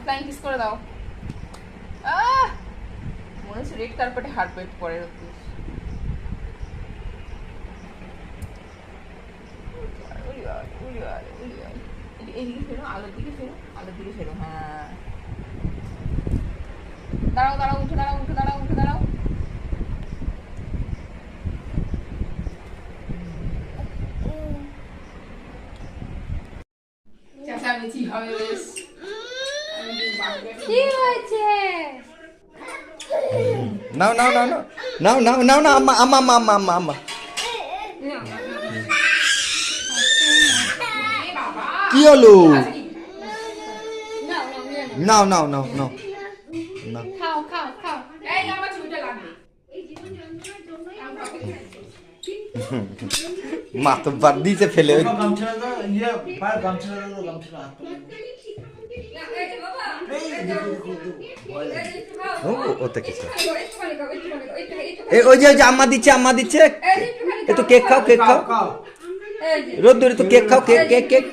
Flying kiss করে দাও। মনে হচ্ছে রেড কার্পেটে হার্টবিট পরে রোদ্দুর। এদিকে ফেরো, আলোর দিকে ফেরো, আলোর দিকে ফেরো। হ্যাঁ, দাঁড়াও দাঁড়াও, উঠে দাঁড়াও, উঠে দাঁড়াও, উঠে দাঁড়াও। চেঁচামেচি হবে বেশ। কি হয়েছে? নাও নাও নাও নাও নাও নাও নাও না আম্মা আম্মা আম্মা আম্মা আম্মা আম্মা কি হলো? নাও নাও নাও নাও নাও খাও খাও খাও। এই আমার ছুরিটা লাগবে। মা তো বাদ দিতে ফেলে ওটা কিছু ওই যে আম্মা দিচ্ছে আম্মা দিচ্ছে একটু কেক খাও কেক খাও রোদ্দুর একটু কেক খাও কেক কেক কেক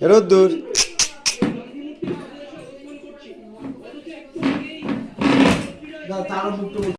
রোদ্দুর